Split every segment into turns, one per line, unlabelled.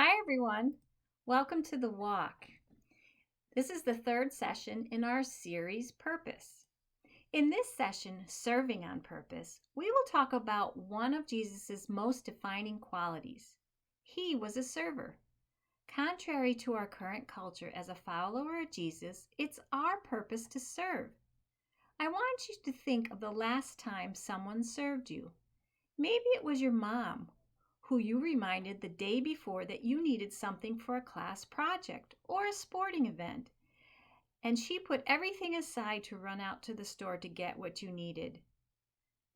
Hi, everyone. Welcome to The Walk. This is the third session in our series, Purpose. In this session, Serving on Purpose, we will talk about one of Jesus' most defining qualities. He was a server. Contrary to our current culture as a follower of Jesus, it's our purpose to serve. I want you to think of the last time someone served you. Maybe it was your mom, who you reminded the day before that you needed something for a class project or a sporting event, and she put everything aside to run out to the store to get what you needed.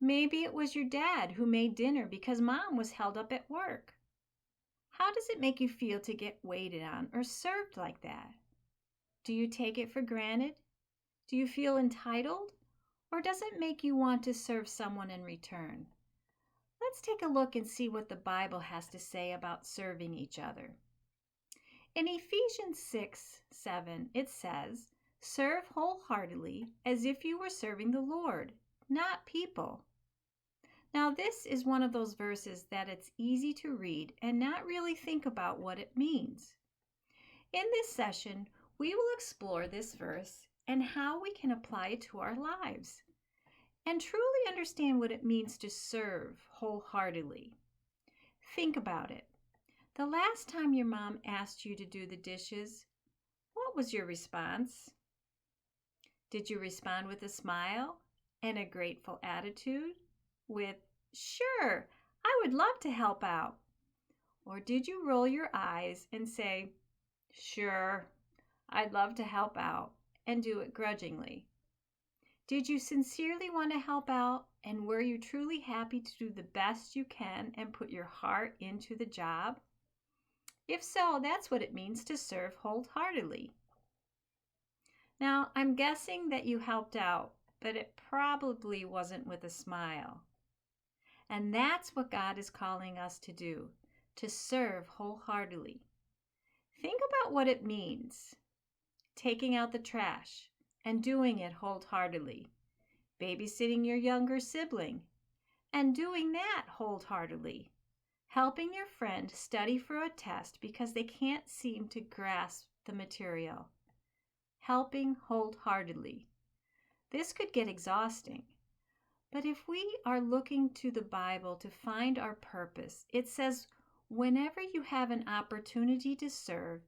Maybe it was your dad who made dinner because mom was held up at work. How does it make you feel to get waited on or served like that? Do you take it for granted? Do you feel entitled? Or does it make you want to serve someone in return? Let's take a look and see what the Bible has to say about serving each other. In Ephesians 6:7, it says, "Serve wholeheartedly as if you were serving the Lord, not people." Now, this is one of those verses that it's easy to read and not really think about what it means. In this session, we will explore this verse and how we can apply it to our lives and truly understand what it means to serve wholeheartedly. Think about it. The last time your mom asked you to do the dishes, what was your response? Did you respond with a smile and a grateful attitude? With, "Sure, I would love to help out." Or did you roll your eyes and say, "Sure, I'd love to help out," and do it grudgingly? Did you sincerely want to help out, and were you truly happy to do the best you can and put your heart into the job? If so, that's what it means to serve wholeheartedly. Now, I'm guessing that you helped out, but it probably wasn't with a smile. And that's what God is calling us to do, to serve wholeheartedly. Think about what it means. Taking out the trash and doing it wholeheartedly. Babysitting your younger sibling and doing that wholeheartedly. Helping your friend study for a test because they can't seem to grasp the material. Helping wholeheartedly. This could get exhausting. But if we are looking to the Bible to find our purpose, it says, whenever you have an opportunity to serve,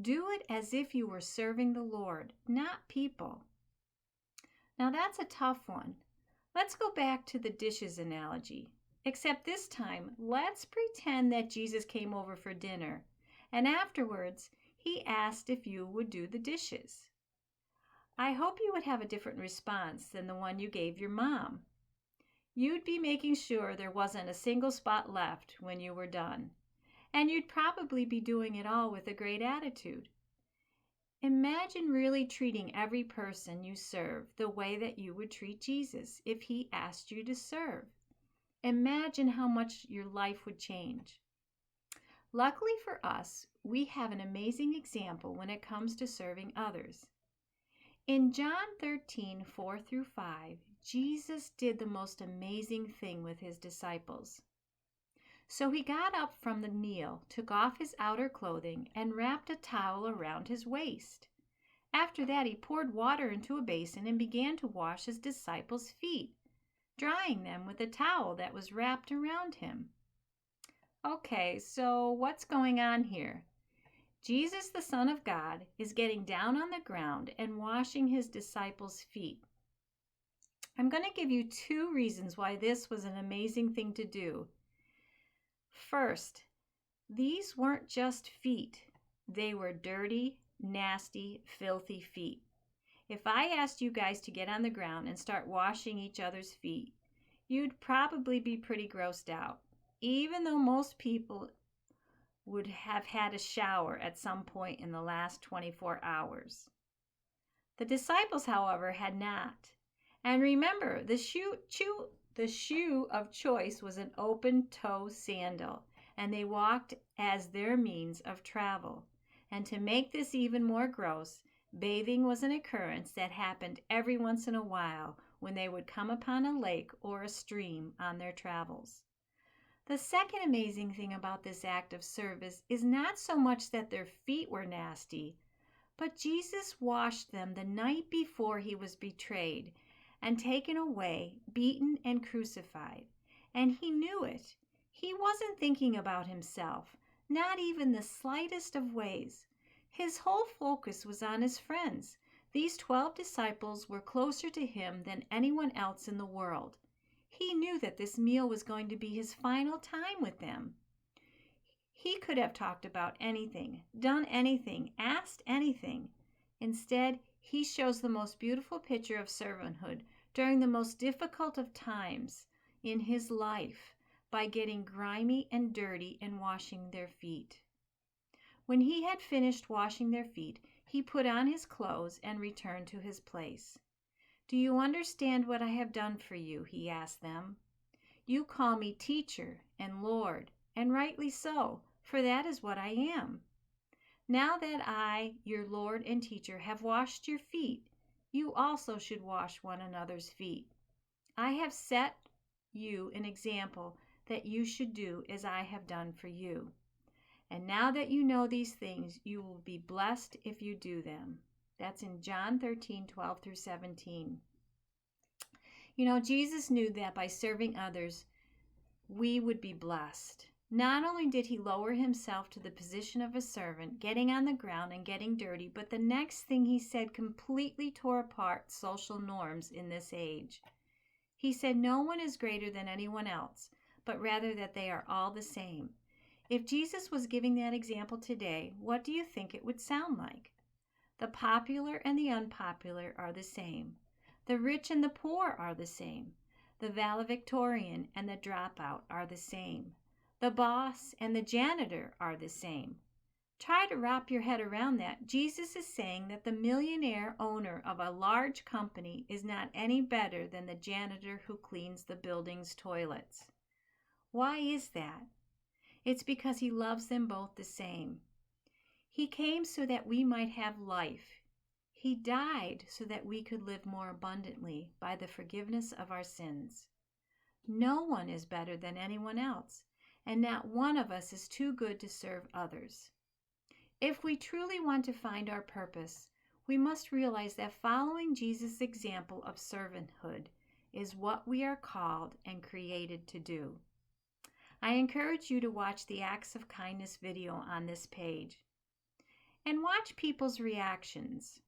do it as if you were serving the Lord, not people. Now that's a tough one. Let's go back to the dishes analogy. Except this time, let's pretend that Jesus came over for dinner, and afterwards, he asked if you would do the dishes. I hope you would have a different response than the one you gave your mom. You'd be making sure there wasn't a single spot left when you were done, and you'd probably be doing it all with a great attitude. Imagine really treating every person you serve the way that you would treat Jesus if he asked you to serve. Imagine how much your life would change. Luckily for us, we have an amazing example when it comes to serving others. In John 13:4-5, Jesus did the most amazing thing with his disciples. So he got up from the meal, took off his outer clothing, and wrapped a towel around his waist. After that, he poured water into a basin and began to wash his disciples' feet, drying them with a towel that was wrapped around him. Okay, so what's going on here? Jesus, the Son of God, is getting down on the ground and washing his disciples' feet. I'm going to give you 2 reasons why this was an amazing thing to do. First, these weren't just feet. They were dirty, nasty, filthy feet. If I asked you guys to get on the ground and start washing each other's feet, you'd probably be pretty grossed out, even though most people would have had a shower at some point in the last 24 hours. The disciples, however, had not. And remember, the shoe of choice was an open-toe sandal, and they walked as their means of travel. And to make this even more gross, bathing was an occurrence that happened every once in a while when they would come upon a lake or a stream on their travels. The second amazing thing about this act of service is not so much that their feet were nasty, but Jesus washed them the night before he was betrayed and taken away, beaten and crucified. And he knew it. He wasn't thinking about himself, not even the slightest of ways. His whole focus was on his friends. These 12 disciples were closer to him than anyone else in the world. He knew that this meal was going to be his final time with them. He could have talked about anything, done anything, asked anything. Instead, he shows the most beautiful picture of servanthood during the most difficult of times in his life by getting grimy and dirty and washing their feet. When he had finished washing their feet, he put on his clothes and returned to his place. "Do you understand what I have done for you?" he asked them. "You call me teacher and Lord, and rightly so, for that is what I am. Now that I, your Lord and teacher, have washed your feet, you also should wash one another's feet. I have set you an example that you should do as I have done for you. And now that you know these things, you will be blessed if you do them." That's in John 13:12 through 17. Jesus knew that by serving others, we would be blessed. Not only did he lower himself to the position of a servant, getting on the ground and getting dirty, but the next thing he said completely tore apart social norms in this age. He said no one is greater than anyone else, but rather that they are all the same. If Jesus was giving that example today, what do you think it would sound like? The popular and the unpopular are the same. The rich and the poor are the same. The valedictorian and the dropout are the same. The boss and the janitor are the same. Try to wrap your head around that. Jesus is saying that the millionaire owner of a large company is not any better than the janitor who cleans the building's toilets. Why is that? It's because he loves them both the same. He came so that we might have life. He died so that we could live more abundantly by the forgiveness of our sins. No one is better than anyone else, and not one of us is too good to serve others. If we truly want to find our purpose, we must realize that following Jesus' example of servanthood is what we are called and created to do. I encourage you to watch the Acts of Kindness video on this page and watch people's reactions.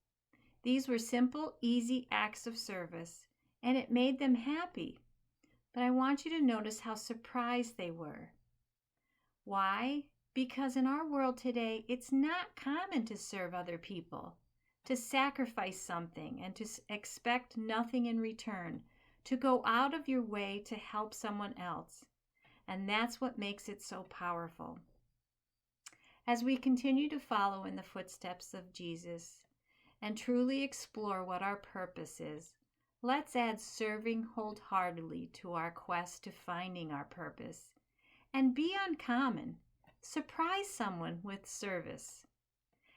These were simple, easy acts of service, and it made them happy. But I want you to notice how surprised they were. Why? Because in our world today, it's not common to serve other people, to sacrifice something and to expect nothing in return, to go out of your way to help someone else. And that's what makes it so powerful. As we continue to follow in the footsteps of Jesus and truly explore what our purpose is, let's add serving wholeheartedly to our quest to finding our purpose. And be uncommon. Surprise someone with service.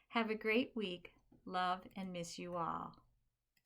Have a great week. Love and miss you all.